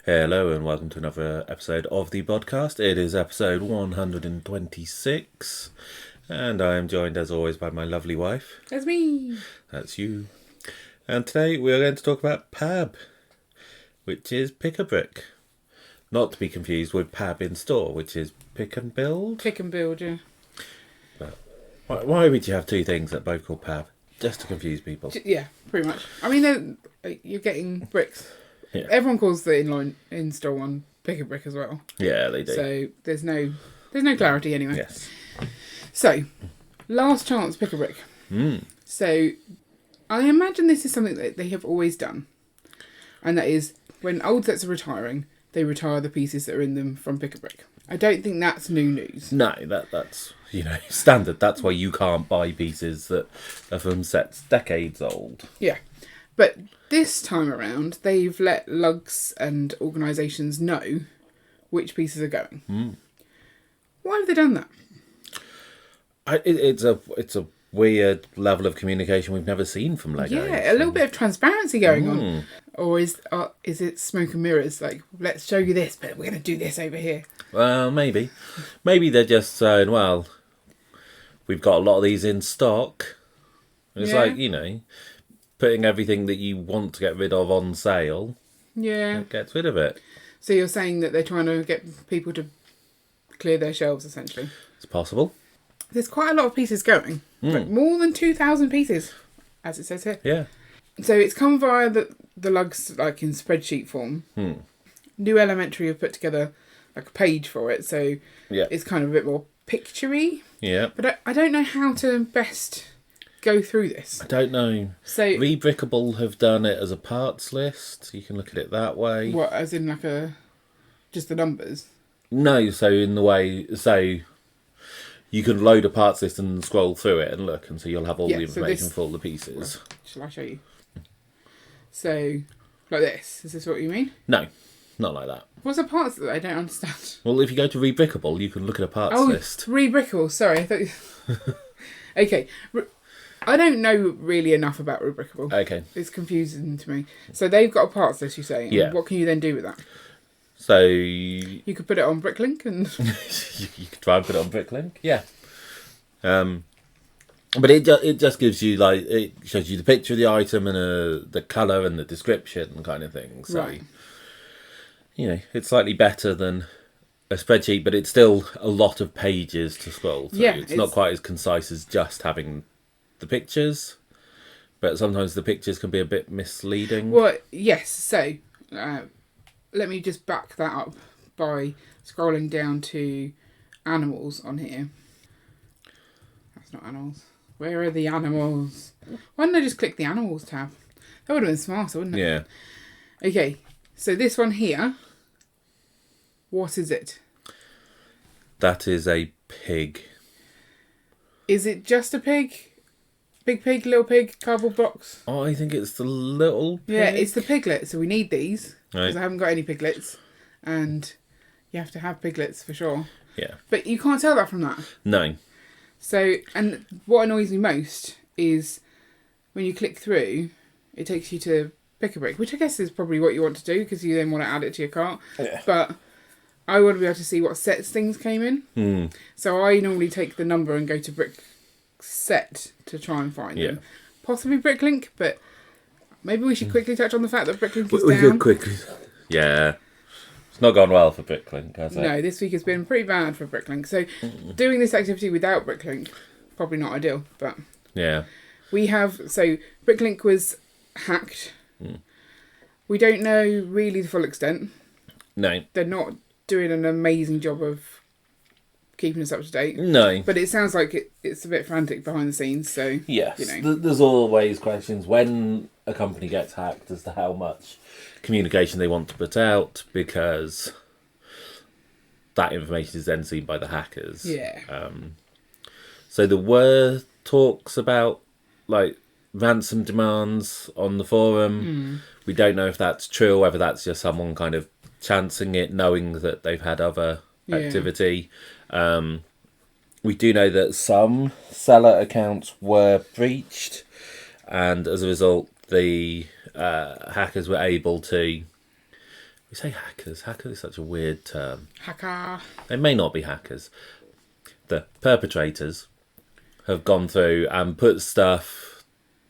Hello and welcome to another episode of the Bodcast. It is episode 126 and I am joined as always by my lovely wife. That's me. That's you. And today we are going to talk about PAB, which is Pick a Brick. Not to be confused with PAB in store, which is Pick and Build. Pick and build, yeah. But why would you have two things that both called PAB? Just to confuse people. Yeah, pretty much. I mean, you're getting bricks. Yeah. Everyone calls the in-store one Pick a Brick as well. Yeah, they do. So there's no clarity anyway. Yes. So, last chance Pick a Brick. So, I imagine this is something that they have always done. And that is, when old sets are retiring, they retire the pieces that are in them from Pick a Brick. I don't think that's new news. No, that's standard. That's why you can't buy pieces that are from sets decades old. Yeah. But this time around, they've let lugs and organisations know which pieces are going. Why have they done that? It's a weird level of communication we've never seen from Lego. Yeah, a little bit of transparency going on. Or is it smoke and mirrors? Like, let's show you this, but we're going to do this over here. Well, maybe. Maybe they're just saying, well, we've got a lot of these in stock. It's like, putting everything that you want to get rid of on sale. Yeah. It gets rid of it. So you're saying that they're trying to get people to clear their shelves, essentially? It's possible. There's quite a lot of pieces going. Like more than 2,000 pieces, as it says here. Yeah. So it's come via the lugs, like in spreadsheet form. New Elementary have put together like a page for it, so it's kind of a bit more picture-y. Yeah. But I don't know how to best go through this. I don't know. So Rebrickable have done it as a parts list. You can look at it that way. what, as in like just the numbers? No, so in the way, so you can load a parts list and scroll through it and look, and so you'll have all the information for all the pieces. Shall I show you? So, like this. Is this what you mean? No, not like that. What's a parts that I don't understand? Well, if you go to Rebrickable, you can look at a parts list. Rebrickable. Sorry, I thought. Okay, I don't know really enough about Rebrickable. Okay. It's confusing to me. So they've got a parts list, you say. Yeah. What can you then do with that? So you could put it on Bricklink and you could try and put it on Bricklink. Yeah. But it just gives you, like, it shows you the picture of the item and the colour and the description kind of thing. So, right. It's slightly better than a spreadsheet, but it's still a lot of pages to scroll through. Yeah, it's not quite as concise as just having the pictures, but sometimes the pictures can be a bit misleading. Well, yes. So, let me just back that up by scrolling down to animals on here. That's not animals. Where are the animals? Why didn't I just click the animals tab? That would have been smarter, wouldn't it? Yeah. Okay, so this one here, what is it? That is a pig. Is it just a pig? Big pig, little pig, cardboard box? Oh, I think it's the little pig. Yeah, it's the piglet, so we need these. Because Right. I haven't got any piglets. And you have to have piglets for sure. Yeah. But you can't tell that from that. No. So, and what annoys me most is when you click through, it takes you to Pick a Brick, which I guess is probably what you want to do because you then want to add it to your cart. Yeah. But I want to be able to see what sets things came in. So I normally take the number and go to Brick Set to try and find them. Possibly Bricklink, but maybe we should quickly touch on the fact that Bricklink is We down. could quickly. Yeah. It's not gone well for Bricklink, has it? No, this week has been pretty bad for Bricklink. So doing this activity without Bricklink, probably not ideal. But Yeah. we have, so Bricklink was hacked. We don't know really the full extent. No. They're not doing an amazing job of keeping us up to date. No. But it sounds like it's a bit frantic behind the scenes. So Yes. you There's always questions when a company gets hacked as to how much communication they want to put out, because that information is then seen by the hackers. Yeah. So there were talks about, like, ransom demands on the forum. We don't know if that's true, or whether that's just someone kind of chancing it, knowing that they've had other activity. We do know that some seller accounts were breached, and as a result, the hackers were able to You say hackers. Hacker is such a weird term. Hacker. They may not be hackers. The perpetrators have gone through and put stuff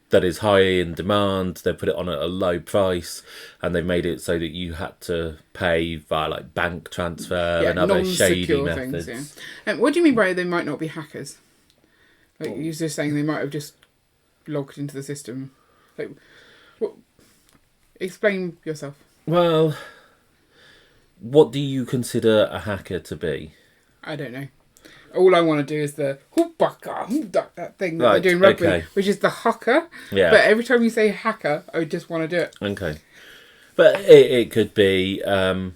that is high in demand. They put it on at a low price, and they've made it so that you had to pay via like bank transfer and other shady methods. Things, yeah. What do you mean by they might not be hackers? Like you're just saying they might have just logged into the system. Like, what? Explain yourself. Well, what do you consider a hacker to be? I don't know. All I want to do is the hoopaka, that thing that they do in rugby, which is the hucker. Yeah. But every time you say hacker, I just want to do it. Okay. But it could be a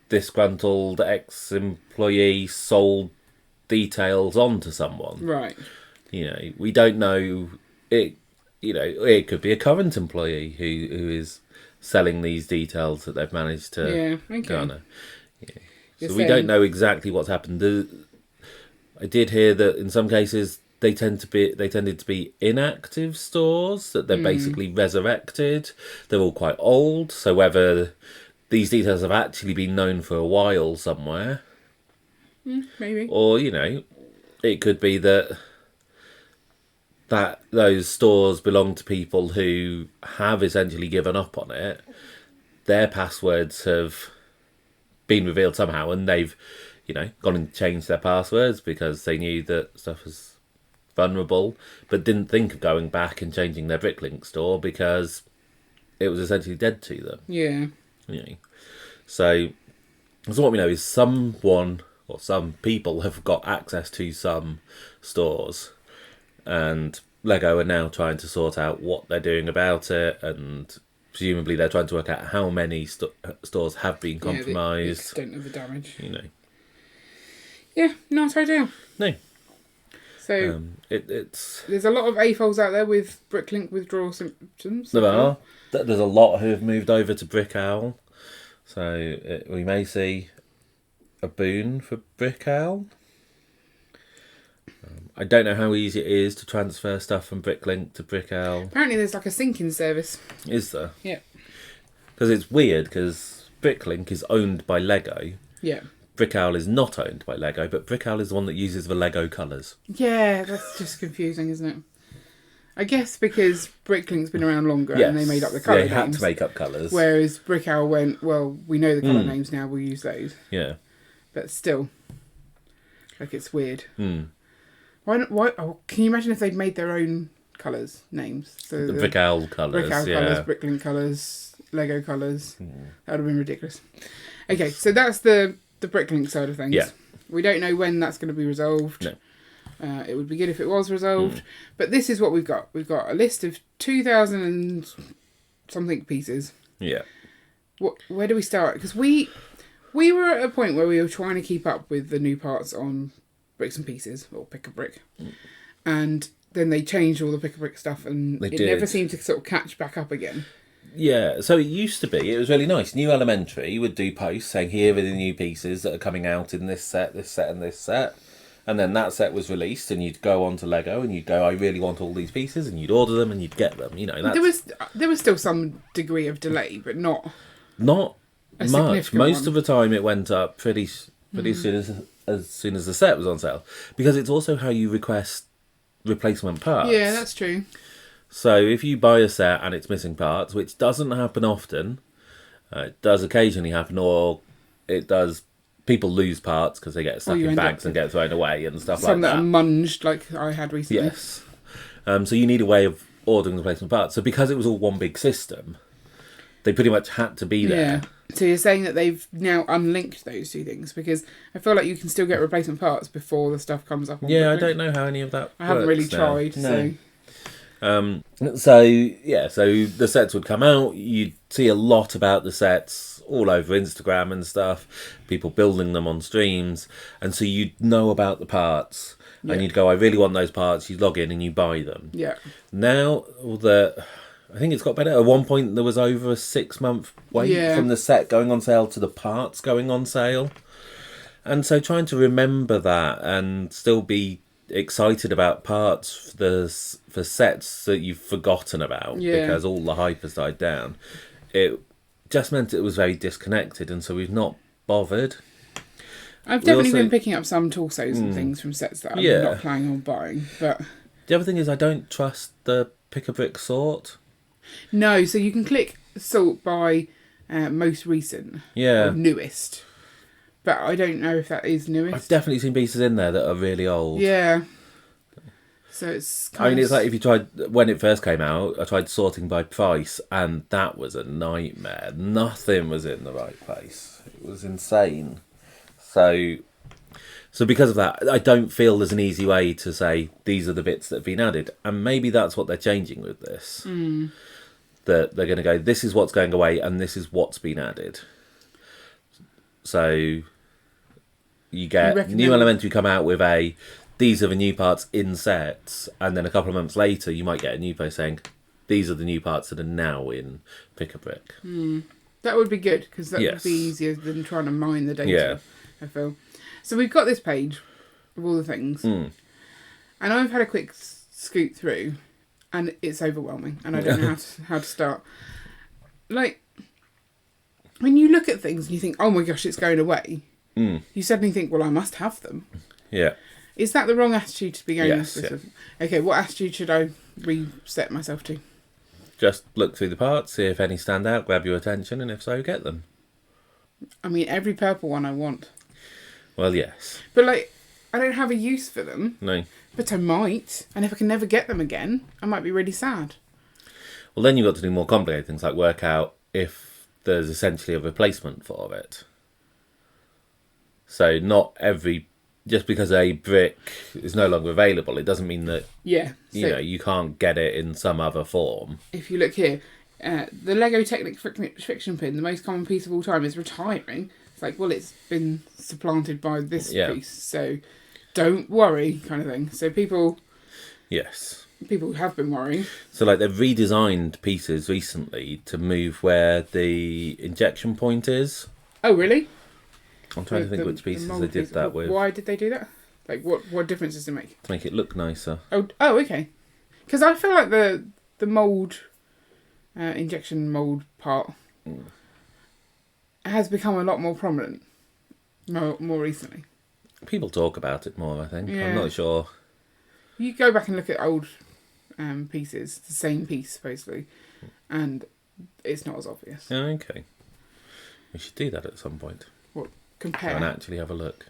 disgruntled ex-employee sold details onto someone. Right. You know, we don't know it. You know, it could be a current employee who is selling these details that they've managed to garner. Yeah. So we don't know exactly what's happened. I did hear that in some cases they tended to be inactive stores, that they're basically resurrected. They're all quite old, so whether these details have actually been known for a while somewhere, maybe, or you know, it could be that those stores belong to people who have essentially given up on it. Their passwords have been revealed somehow, and they've, you know, gone and changed their passwords because they knew that stuff was vulnerable, but didn't think of going back and changing their Bricklink store because it was essentially dead to them. Yeah. You know. So what we know is someone or some people have got access to some stores, and Lego are now trying to sort out what they're doing about it, and presumably they're trying to work out how many stores have been compromised. The extent of the damage. You know. Yeah, not ideal. No. So it's there's a lot of AFOLs out there with Bricklink withdrawal symptoms. There are. There's a lot who have moved over to Brick Owl, so we may see a boon for Brick Owl. I don't know how easy it is to transfer stuff from Bricklink to Brick Owl. Apparently there's like a syncing service. Is there? Yeah. Because it's weird, because Bricklink is owned by Lego. Yeah. Brick Owl is not owned by Lego, but Brick Owl is the one that uses the Lego colours. Yeah, that's just confusing, isn't it? I guess because Bricklink's been around longer and they made up the colour names. They had to make up colours. Whereas Brick Owl went, well, we know the colour names now, we'll use those. Yeah. But still, like, it's weird. Why? Oh, can you imagine if they'd made their own colours, names? So the Brick Owl colours. Brick Owl colours, Bricklink colours, Lego colours. That would have been ridiculous. Okay, so that's the Bricklink side of things. Yeah. We don't know when that's going to be resolved. No. It would be good if it was resolved. But this is what we've got. We've got a list of 2,000 and something pieces. Yeah. Where do we start? Because we were at a point where we were trying to keep up with the new parts on Bricks and Pieces, or Pick a Brick. And then they changed all the Pick a Brick stuff, and never seemed to sort of catch back up again. Yeah, so it used to be, it was really nice. New Elementary would do posts saying, here are the new pieces that are coming out in this set, and this set. And then that set was released, and you'd go on to Lego, and you'd go, I really want all these pieces, and you'd order them, and you'd get them. You know, there was still some degree of delay, but not much. Most of the time, it went up pretty soon as soon as the set was on sale, because it's also how you request replacement parts. Yeah, that's true. So if you buy a set and it's missing parts, which doesn't happen often, it does occasionally happen, or it does. People lose parts because they get stuck in bags and get thrown away and stuff like that. Some that are munged, like I had recently. Yes. So you need a way of ordering replacement parts. So because it was all one big system, they pretty much had to be there. Yeah. So you're saying that they've now unlinked those two things? Because I feel like you can still get replacement parts before the stuff comes up on Yeah, Bricklink. I don't know how any of that I haven't really now. tried, No. so... So the sets would come out. You'd see a lot about the sets all over Instagram and stuff, people building them on streams, and so you'd know about the parts, and you'd go, I really want those parts. You'd log in and you buy them. Yeah. Now, I think it's got better. At one point, there was over a 6-month wait from the set going on sale to the parts going on sale, and so trying to remember that and still be excited about parts for sets that you've forgotten about because all the hype has died down. It just meant it was very disconnected, and so we've not bothered. I've definitely been picking up some torsos and things from sets that I'm not planning on buying. But the other thing is I don't trust the pick-a-brick sort. No, so you can click sort by most recent or newest. But I don't know if that is newest. I've definitely seen pieces in there that are really old. Yeah. So it's it's like if you tried, when it first came out, I tried sorting by price, and that was a nightmare. Nothing was in the right place. It was insane. So because of that, I don't feel there's an easy way to say these are the bits that have been added. And maybe that's what they're changing with this. That they're going to go, this is what's going away and this is what's been added. So you get New Elementary come out with these are the new parts in sets. And then a couple of months later, you might get a new post saying, these are the new parts that are now in Pick-a-Brick. That would be good, because that would be easier than trying to mine the data. I feel. So we've got this page of all the things, and I've had a quick scoot through, and it's overwhelming, and I don't know how to start. Like, when you look at things and you think, oh my gosh, it's going away, you suddenly think, well, I must have them. Yeah. Is that the wrong attitude to be going with this? Okay, what attitude should I reset myself to? Just look through the parts, see if any stand out, grab your attention, and if so, get them. I mean, every purple one I want. Well, yes. But, like, I don't have a use for them. No. But I might. And if I can never get them again, I might be really sad. Well, then you've got to do more complicated things, like work out if there's essentially a replacement for it. So not just because a brick is no longer available, it doesn't mean that you can't get it in some other form. If you look here, the Lego Technic friction pin, the most common piece of all time, is retiring. It's like, well, it's been supplanted by this piece, so don't worry, kind of thing. So people have been worrying. So like they've redesigned pieces recently to move where the injection point is. Oh, really? I'm trying to think which pieces they did that with. Why did they do that? Like, what difference does it make? To make it look nicer. Oh, okay. Because I feel like the mould, injection mould part has become a lot more prominent more recently. People talk about it more, I think. Yeah. I'm not sure. You go back and look at old pieces, the same piece, supposedly, and it's not as obvious. Oh, okay. We should do that at some point. What? Compare? And actually have a look.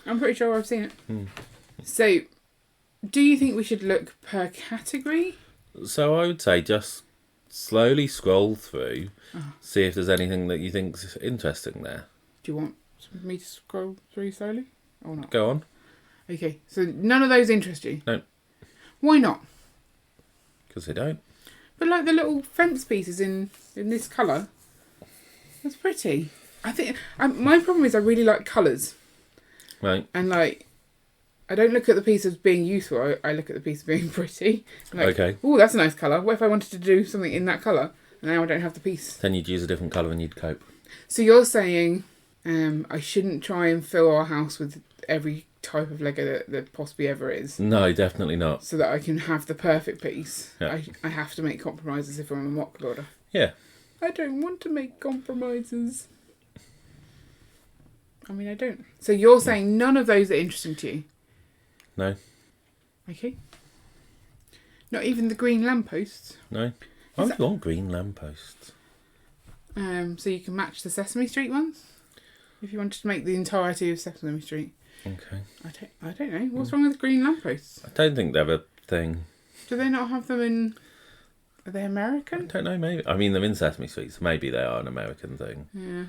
I'm pretty sure I've seen it. So, do you think we should look per category? So I would say just slowly scroll through, see if there's anything that you think's interesting there. Do you want me to scroll through slowly or not? Go on. Okay, so none of those interest you? No. Why not? Because they don't. But like the little fence pieces in this colour, that's pretty. I think my problem is I really like colours. Right. And like, I don't look at the piece as being useful. I look at the piece as being pretty. Like, okay. Oh, that's a nice colour. What if I wanted to do something in that colour? And now I don't have the piece. Then you'd use a different colour and you'd cope. So you're saying I shouldn't try and fill our house with every type of Lego that possibly ever is. No, definitely not. So that I can have the perfect piece. Yeah. I have to make compromises if I'm a mock builder. Yeah. I don't want to make compromises. I mean, I don't. So you're saying none of those are interesting to you? No. Okay. Not even the green lampposts? No. I would want green lampposts. So you can match the Sesame Street ones? If you wanted to make the entirety of Sesame Street. Okay. I don't know. What's wrong with green lampposts? I don't think they're a thing. Do they not have them in... Are they American? I don't know, maybe. I mean, they're in Sesame Street, so maybe they are an American thing. Yeah.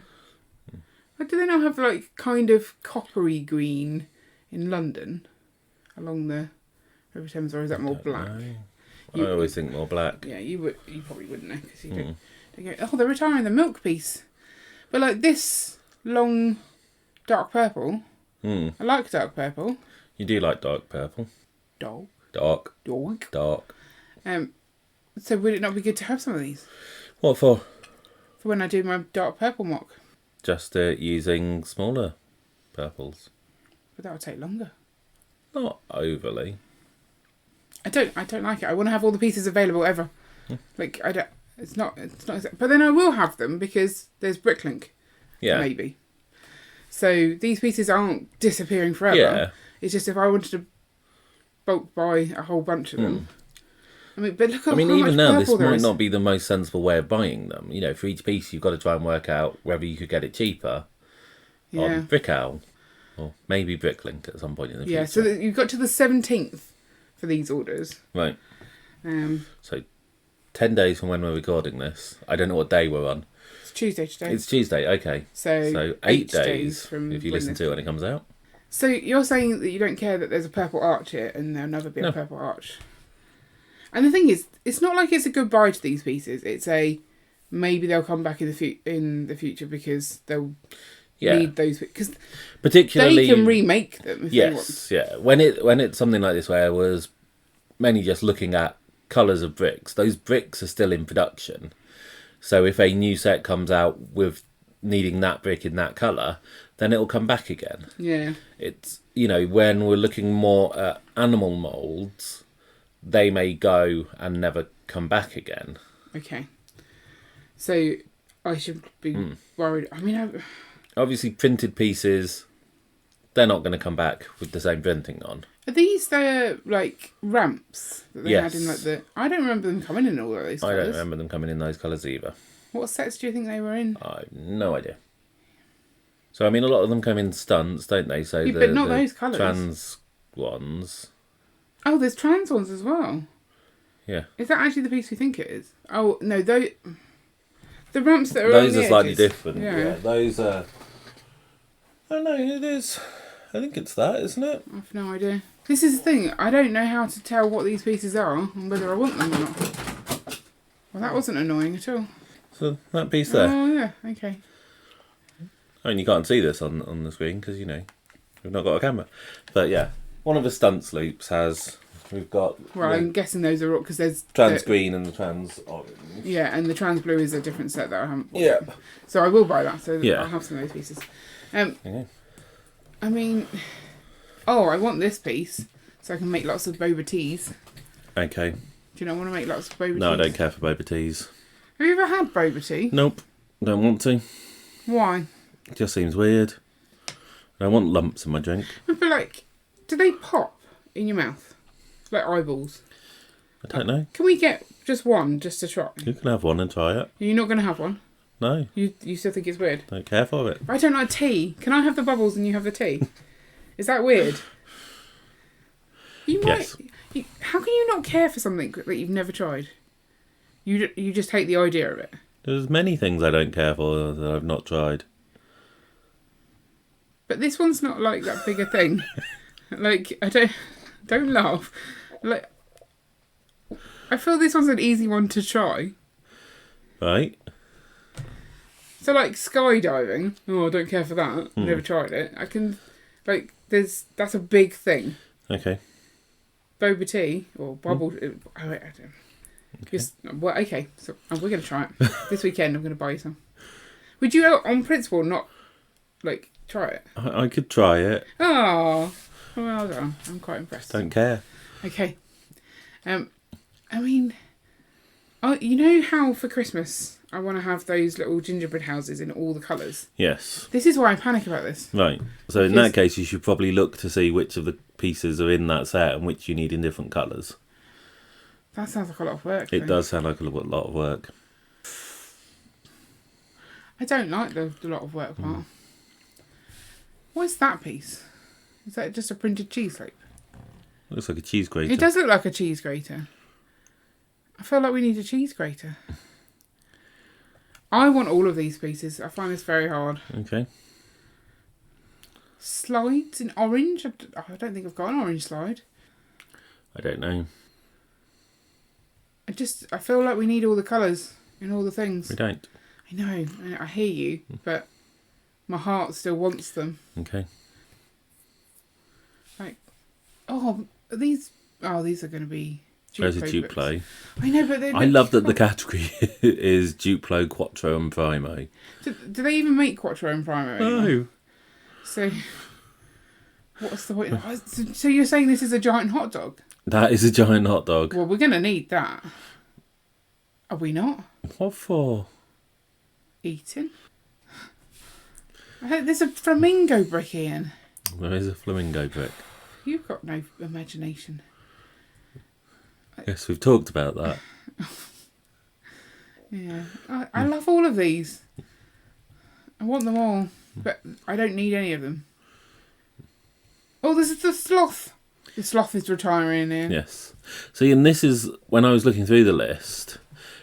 But do they not have, like, kind of coppery green in London? Along the River Thames, or is that more black? I always think more black. Yeah, you probably wouldn't know, because you don't go, oh, they're retiring the milk piece. But, like, this long dark purple... I like dark purple. You do like dark purple. Dark. So would it not be good to have some of these? What for? For when I do my dark purple mock. Just using smaller purples. But that would take longer. Not overly. I don't like it. I want to have all the pieces available ever. Like It's not. But then I will have them because there's Bricklink. Yeah. Maybe. So these pieces aren't disappearing forever. Yeah. It's just if I wanted to bulk buy a whole bunch of them. I mean, but look at how even much now, this purple there might is. not be the most sensible way of buying them. You know, for each piece, you've got to try and work out whether you could get it cheaper on Brickowl or maybe Bricklink at some point in the future. Yeah, so you've got to the 17th for these orders. Right. So 10 days from when we're recording this. I don't know what day we're on. it's Tuesday today. It's Tuesday, okay. So 8 days from if you listen to it when it comes out. So you're saying that you don't care that there's a purple arch here and there'll never be a purple arch. And the thing is, it's not like it's a goodbye to these pieces. It's a maybe they'll come back in the future because they'll need those, because particularly they can remake them if they want. Yeah. When it's something like this where I was mainly just looking at colours of bricks, those bricks are still in production. So if a new set comes out with needing that brick in that colour, then it'll come back again. Yeah. It's, when we're looking more at animal moulds, they may go and never come back again. Okay. So I should be worried. I mean, obviously printed pieces, they're not going to come back with the same printing on. Are these the like ramps that they had in like the? I don't remember them coming in all of those colours. I don't remember them coming in those colours either. What sets do you think they were in? I have no idea. So I mean, a lot of them come in stunts, don't they? So but not those colours. Trans ones. Oh, there's trans ones as well. Yeah. Is that actually the piece we think it is? Oh no, the ramps that are those on are the slightly edges. different. Yeah. Those are. Oh no, it is. I think it's that, isn't it? I've no idea. This is the thing. I don't know how to tell what these pieces are and whether I want them or not. Well, that wasn't annoying at all. So that piece there. Oh yeah. Okay. I mean, you can't see this on the screen because we've not got a camera. But yeah, one of the stunts loops has. We've got. Well, I'm guessing those are all because there's trans green and the trans orange. Yeah, and the trans blue is a different set that I haven't bought. Yeah. So I will buy that. So Yeah. I'll have some of those pieces. Yeah. I mean, I want this piece so I can make lots of boba teas. Okay. Do you not want to make lots of boba teas? No, I don't care for boba teas. Have you ever had boba tea? Nope. Don't want to. Why? It just seems weird. I want lumps in my drink. But like, do they pop in your mouth? Like eyeballs? I don't know. Can we get just one just to try? You can have one and try it. You're not going to have one? No. You still think it's weird? Don't care for it. I don't like tea. Can I have the bubbles and you have the tea? Is that weird? You might. Yes. How can you not care for something that you've never tried? You just hate the idea of it. There's many things I don't care for that I've not tried. But this one's not like that big a thing. Like, don't laugh. Like, I feel this one's an easy one to try. Right. So like skydiving. Oh, I don't care for that. I've never tried it. I can, like, that's a big thing. Okay. Boba tea or bubble. Oh, wait, I don't. Okay. So we're gonna try it this weekend. I'm gonna buy you some. Would you, on principle, not like try it? I could try it. Oh, well done. I'm quite impressed. Don't care. Okay. I mean, you know how for Christmas I want to have those little gingerbread houses in all the colours? Yes. This is why I panic about this. Right. So in that case, you should probably look to see which of the pieces are in that set and which you need in different colours. That sounds like a lot of work. It does sound like a lot of work. I don't like the lot of work part. What's that piece? Is that just a printed cheese loop? Looks like a cheese grater. It does look like a cheese grater. I feel like we need a cheese grater. I want all of these pieces. I find this very hard. Okay. Slides in orange? I don't think I've got an orange slide. I don't know. I feel like we need all the colours in all the things. We don't. I know. I hear you, but my heart still wants them. Okay. Like, these are going to be There's a Duplo. I know, but I love that the category is Duplo, Quattro and Primo. Do they even make Quattro and Primo anymore? No. So, what's the point? So you're saying this is a giant hot dog? That is a giant hot dog. Well, we're going to need that. Are we not? What for? Eating? I think there's a flamingo brick, Ian. There is a flamingo brick. You've got no imagination. Yes, we've talked about that. Yeah. I love all of these. I want them all, but I don't need any of them. Oh, this is the sloth. The sloth is retiring here. Yes. See, and this is, when I was looking through the list,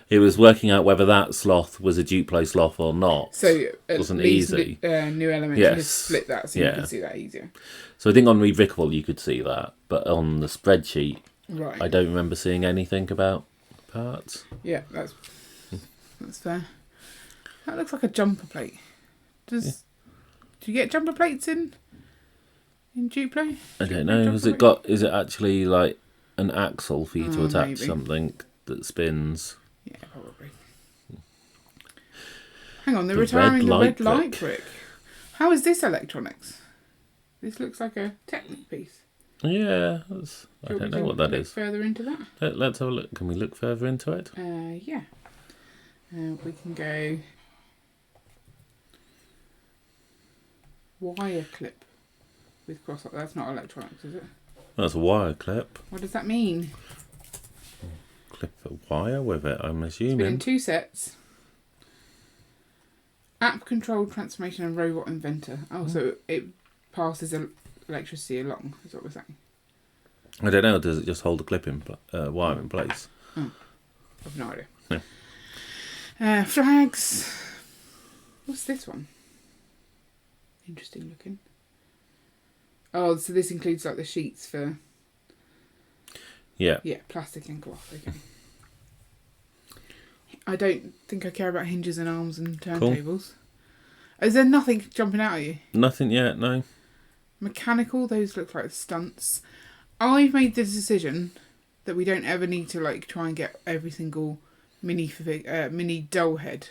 it was working out whether that sloth was a Duplo sloth or not. So it wasn't easy. New Element Yes. has split that, so you can see that easier. So I think on Rebrickable you could see that, but on the spreadsheet, Right. I don't remember seeing anything about parts. Yeah, that's fair. That looks like a jumper plate. Do you get jumper plates in Duplo? I don't know. Is it actually like an axle for you to attach maybe. something that spins? Yeah, probably. Hang on, they're The retiring the red red light brick. brick. How is this electronics? This looks like a Technic piece. Yeah, I don't know what that look is. Further into that? Let's have a look. Can we look further into it? Yeah. We can go wire clip with cross. That's not electronics, is it? That's a wire clip. What does that mean? Clip a wire with it, I'm It's been in assuming. 2 sets. App controlled transformation and robot inventor. Oh, so it passes electricity along, is what we're saying. I don't know. Does it just hold the clip in wire in place? I've no idea. Yeah. Flags. What's this one? Interesting looking. Oh, so this includes like the sheets for... Yeah. Yeah, plastic and cloth, okay. I don't think I care about hinges and arms and turntables. Is there nothing jumping out at you? Nothing yet, no. Mechanical, those look like stunts. I've made the decision that we don't ever need to like try and get every single mini doll head.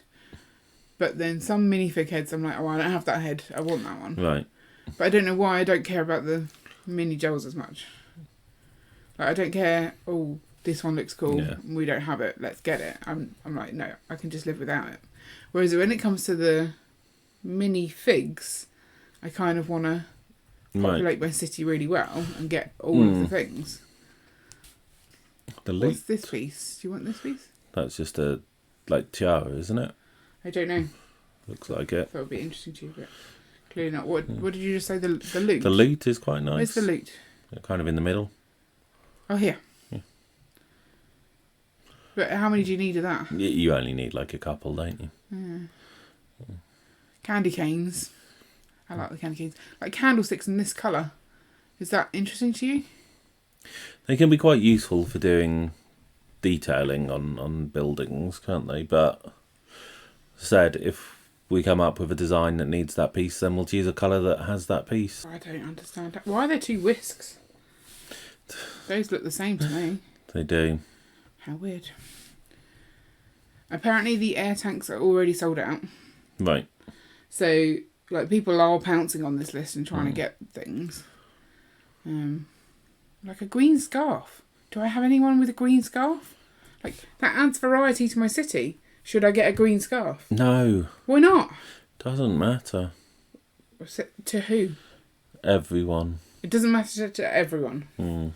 But then some minifig heads, I'm like, oh, I don't have that head. I want that one. Right. But I don't know why I don't care about the mini dolls as much. Like, I don't care. Oh, this one looks cool. Yeah. We don't have it. Let's get it. I'm like, no, I can just live without it. Whereas when it comes to the mini figs, I kind of want to populate my city really well and get all of the things. What's this piece? Do you want this piece? That's just a tiara, isn't it? I don't know. Looks like it. That would be interesting to you, but clearly not. What did you just say? The loot? The loot is quite nice. Where's the loot? Kind of in the middle. Oh, here. Yeah. But how many do you need of that? You only need like a couple, don't you? Yeah. Candy canes. I like the candy canes. Like candlesticks in this colour. Is that interesting to you? They can be quite useful for doing detailing on buildings, can't they? But said, if we come up with a design that needs that piece, then we'll choose a colour that has that piece. I don't understand that. Why are there 2 whisks? Those look the same to me. They do. How weird. Apparently the air tanks are already sold out. Right. So, like, people are pouncing on this list and trying to get things. Like a green scarf. Do I have anyone with a green scarf? Like, that adds variety to my city. Should I get a green scarf? No. Why not? Doesn't matter. To who? Everyone. It doesn't matter to everyone.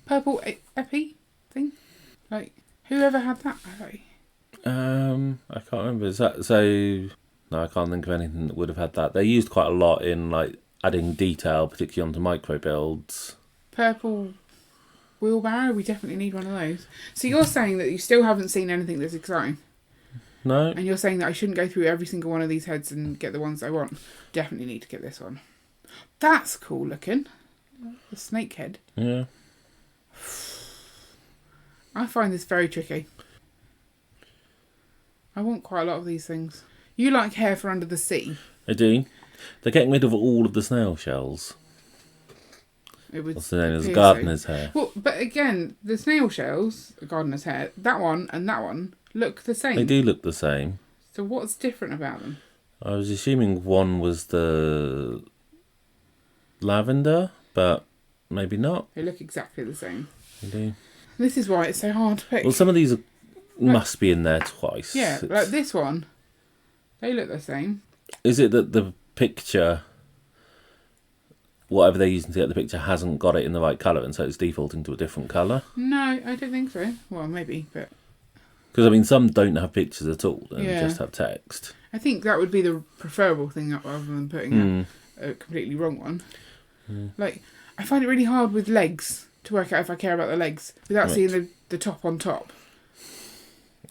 Purple epi thing? Like, whoever had that? I can't remember. Is that so? No, I can't think of anything that would have had that. They're used quite a lot in like adding detail, particularly onto micro builds. Purple wheelbarrow? We definitely need one of those. So you're saying that you still haven't seen anything that's exciting? No. And you're saying that I shouldn't go through every single one of these heads and get the ones I want? Definitely need to get this one. That's cool looking. The snake head. Yeah. I find this very tricky. I want quite a lot of these things. You like hair for under the sea? I do. They're getting rid of all of the snail shells. It would What's the name? It's appear gardener's so. hair. Well, but again, the snail shells, gardener's hair, that one and that one look the same. They do look the same. So what's different about them? I was assuming one was the lavender, but maybe not. They look exactly the same. They do. This is why it's so hard to pick. Well, some of these must be in there twice. Yeah, like this one. They look the same. Is it that the picture, whatever they're using to get the picture, hasn't got it in the right colour, and so it's defaulting to a different colour? No, I don't think so. Well, maybe, but... Because, I mean, some don't have pictures at all and just have text. I think that would be the preferable thing rather than putting a completely wrong one. Like, I find it really hard with legs to work out if I care about the legs without seeing the top on top.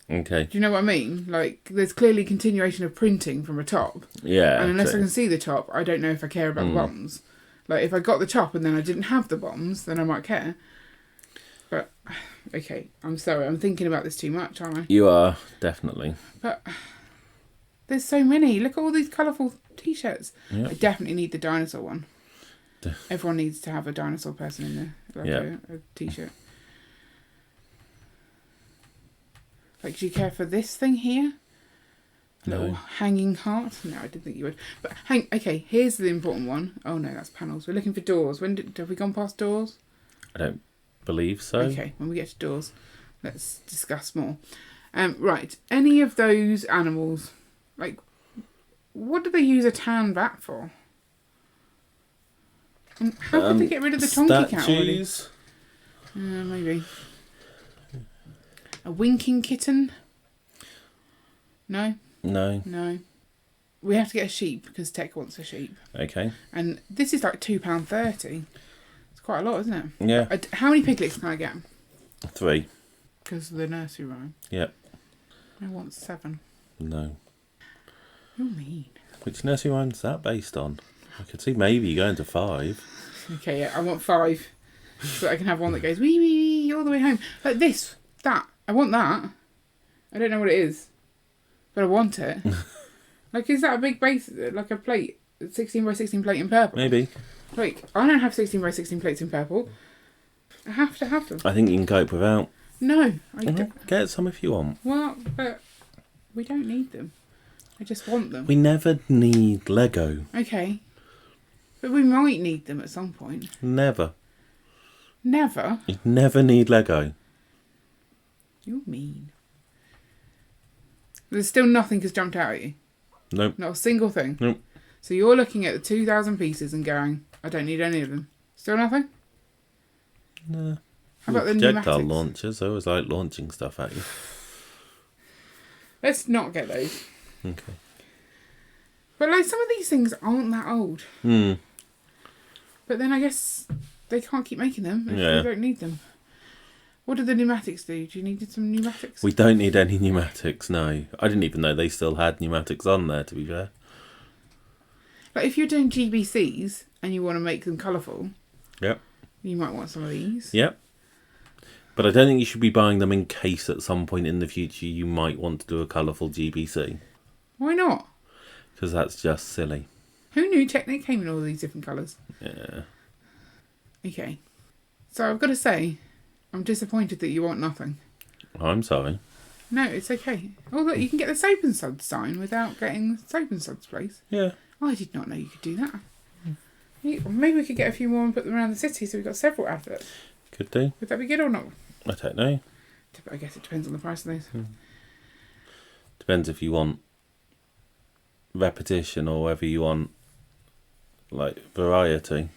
Okay. Do you know what I mean? Like, there's clearly continuation of printing from a top. Yeah. And unless I can see the top, I don't know if I care about the bombs. Like, if I got the top and then I didn't have the bombs, then I might care. But, okay, I'm sorry. I'm thinking about this too much, aren't I? You are, definitely. But there's so many. Look at all these colourful T-shirts. Yep. I definitely need the dinosaur one. Everyone needs to have a dinosaur person in there. Like a T-shirt. Like, do you care for this thing here? A little hanging heart? No, I didn't think you would. But okay, here's the important one. Oh no, that's panels. We're looking for doors. Have we gone past doors? I don't believe so. Okay, when we get to doors, let's discuss more. Right, any of those animals, like, what do they use a tan bat for? And how could they get rid of the Tonky cat already? Statues? Maybe. A winking kitten? No? No. We have to get a sheep because Tech wants a sheep. Okay. And this is like £2.30. It's quite a lot, isn't it? Yeah. How many piglets can I get? 3. Because of the nursery rhyme. Yep. I want 7. No. You're mean. Which nursery rhyme is that based on? I could see maybe going to 5. Okay, yeah, I want 5. So that I can have one that goes wee wee wee all the way home. Like this, that. I want that. I don't know what it is. But I want it. Like, is that a big base, like a plate? 16 by 16 plate in purple? Maybe. Like, I don't have 16 by 16 plates in purple. I have to have them. I think you can cope without. No, I don't. Get some if you want. Well, but we don't need them. I just want them. We never need Lego. Okay. But we might need them at some point. Never. Never? You never need Lego. You're mean. There's still nothing has jumped out at you? Nope. Not a single thing? Nope. So you're looking at the 2,000 pieces and going, I don't need any of them. Still nothing? No. How about the projectile pneumatics? launchers? I always like launching stuff at you. Let's not get those. Okay. But like, some of these things aren't that old. But then I guess they can't keep making them if they don't need them. What do the pneumatics do? Do you need some pneumatics? We don't need any pneumatics, no. I didn't even know they still had pneumatics on there, to be fair. Like, if you're doing GBCs and you want to make them colourful, Yep. you might want some of these. Yep. But I don't think you should be buying them in case at some point in the future you might want to do a colourful GBC. Why not? Because that's just silly. Who knew Technic came in all these different colours? Yeah. Okay. So I've got to say, I'm disappointed that you want nothing. I'm sorry. No, it's okay. Oh, look, you can get the Soap and Suds sign without getting the Soap and Suds place. Yeah. I did not know you could do that. Maybe we could get a few more and put them around the city so we've got several adverts. Could do. Would that be good or not? I don't know. I guess it depends on the price of those. Depends if you want repetition or whether you want, like, variety.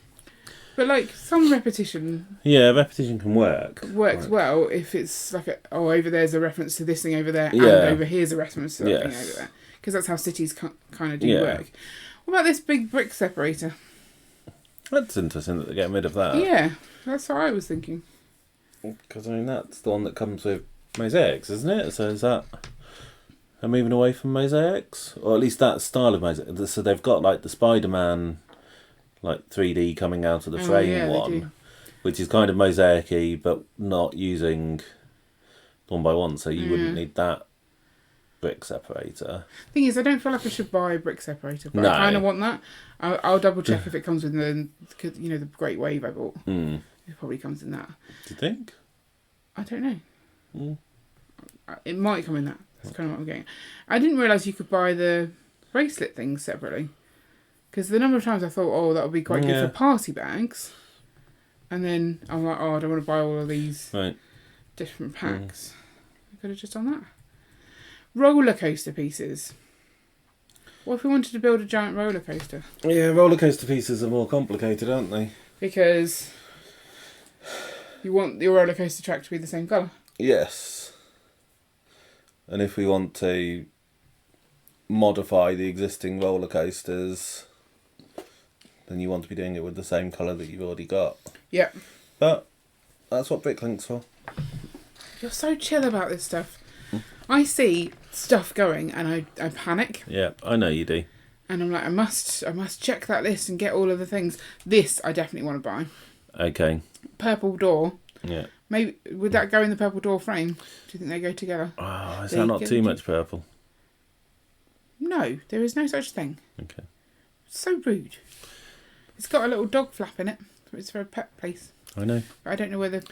But, like, some repetition... Yeah, repetition can work. Works well if it's like, over there's a reference to this thing over there and over here's a reference to that thing over there. Because that's how cities kind of do work. What about this big brick separator? That's interesting that they're getting rid of that. Yeah, that's what I was thinking. Because, I mean, that's the one that comes with mosaics, isn't it? So is that... They're moving away from mosaics? Or at least that style of mosaic. So they've got, like, the Spider-Man, like, 3D coming out of the frame one. Which is kind of mosaic-y, but not using one by one. So you wouldn't need that brick separator. Thing is, I don't feel like I should buy a brick separator, but I kind of want that. I'll double check if it comes with the Great Wave I bought. It probably comes in that. Do you think? I don't know. It might come in that. That's kind of what I'm getting. I didn't realise you could buy the bracelet things separately. Because the number of times I thought, that would be quite good for party bags. And then I'm like, I don't want to buy all of these. Right. different packs. I could have just done that. Roller coaster pieces. What if we wanted to build a giant roller coaster? Yeah, roller coaster pieces are more complicated, aren't they? Because you want your roller coaster track to be the same colour. Yes. And if we want to modify the existing roller coasters, then you want to be doing it with the same colour that you've already got. Yep. But that's what Bricklink's for. You're so chill about this stuff. I see stuff going and I panic. Yeah, I know you do. And I'm like, I must check that list and get all of the things. This I definitely want to buy. Okay. Purple door. Yeah. Maybe would that go in the purple door frame? Do you think they go together? Oh, is that not too much purple? No, there is no such thing. Okay. So rude. It's got a little dog flap in it. It's for a pet place. I know. But I don't know whether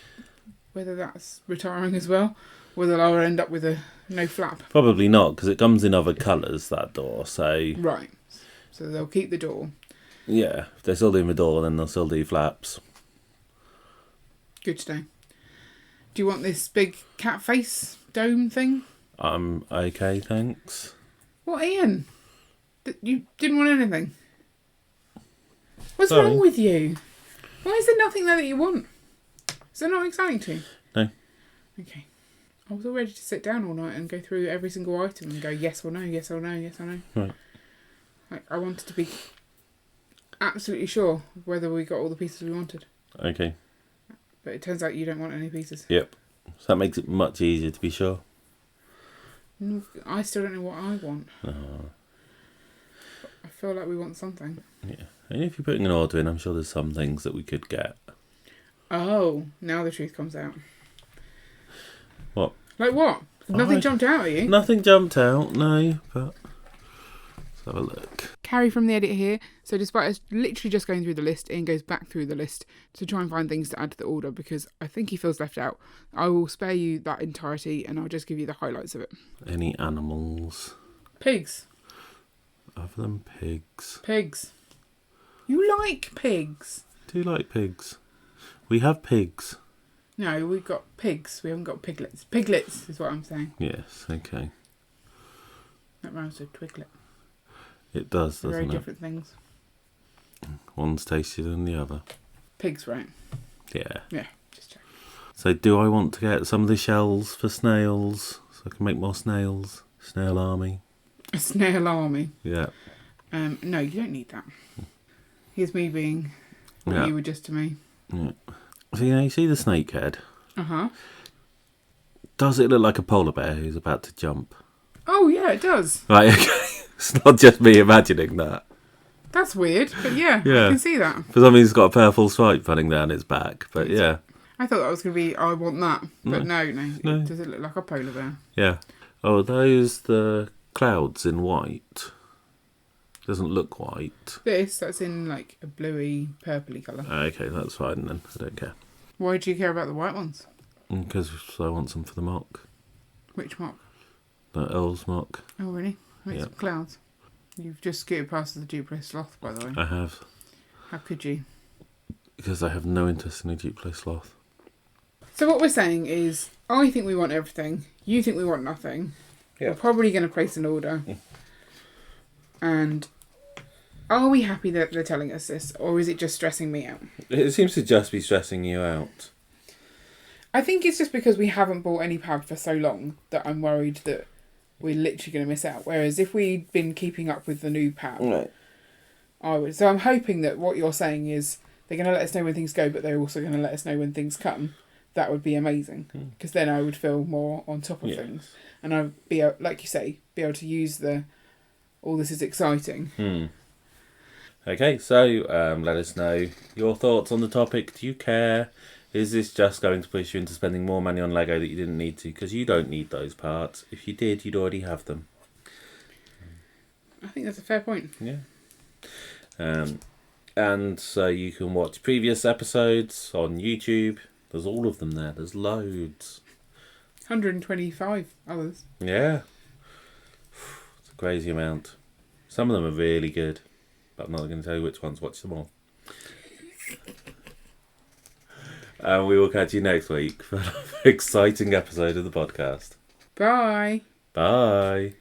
that's retiring as well. Whether I'll end up with a no flap. Probably not, because it comes in other colours, that door, so... Right. So they'll keep the door. Yeah, if they're still doing the door, then they'll still do flaps. Good to know. Do you want this big cat face dome thing? Okay, thanks. What, Ian? You didn't want anything? What's Sorry. wrong with you? Why is there nothing there that you want? Is that not exciting to you? No. Okay. I was all ready to sit down all night and go through every single item and go yes or no, yes or no, yes or no. Right. I wanted to be absolutely sure whether we got all the pieces we wanted. Okay. But it turns out you don't want any pieces. Yep. So that makes it much easier to be sure. No, I still don't know what I want. Oh. I feel like we want something. Yeah. And if you're putting an order in, I'm sure there's some things that we could get. Oh, now the truth comes out. What? Like what? Nothing jumped out at you? Nothing jumped out, no, but... Let's have a look. Carrie from the edit here. So despite us literally just going through the list, Ian goes back through the list to try and find things to add to the order because I think he feels left out. I will spare you that entirety and I'll just give you the highlights of it. Any animals? Pigs. Other than pigs. Pigs. You like pigs? Do you like pigs? We have pigs. No, we've got pigs. We haven't got piglets. Piglets is what I'm saying. Yes, okay. That rhymes with twiglet. It does, They're doesn't very it? different things. One's tastier than the other. Pigs, right? Yeah. Yeah, just check. So do I want to get some of the shells for snails so I can make more snails? Snail army. A snail army. Yeah. No, you don't need that. Here's me being what you were just to me. Yeah. So you see the snake head? Uh-huh. Does it look like a polar bear who's about to jump? Oh, yeah, it does. Right, okay. It's not just me imagining that. That's weird, but yeah, Yeah. I can see that. For some reason it's got a purple stripe running down its back, but yeah. I thought that was going to be, I want that. But no. No. Does it look like a polar bear? Yeah. Oh, are those the clouds in white? Doesn't look white. That's in like a bluey, purpley colour. Okay, that's fine then. I don't care. Why do you care about the white ones? Because I want some for the mock. Which mock? The Earl's mock. Oh, really? Make Yeah. some clouds. You've just skittered past the Duplo sloth, by the way. I have. How could you? Because I have no interest in a Duplo sloth. So what we're saying is, I think we want everything. You think we want nothing. Yeah. We're probably going to place an order. And are we happy that they're telling us this, or is it just stressing me out? It seems to just be stressing you out. I think it's just because we haven't bought any PAB for so long that I'm worried that we're literally going to miss out. Whereas if we'd been keeping up with the new PAB, Right. I would. So I'm hoping that what you're saying is they're going to let us know when things go, but they're also going to let us know when things come. That would be amazing, because then I would feel more on top of things, and I'd be like you say, be able to use all this is exciting. Okay, so let us know your thoughts on the topic. Do you care? Is this just going to push you into spending more money on Lego that you didn't need to? Because you don't need those parts. If you did, you'd already have them. I think that's a fair point. Yeah. And so you can watch previous episodes on YouTube. There's all of them there. There's loads. 125 others. Yeah. It's a crazy amount. Some of them are really good. But I'm not going to tell you which ones. Watch them all. And we will catch you next week for another exciting episode of the podcast. Bye. Bye.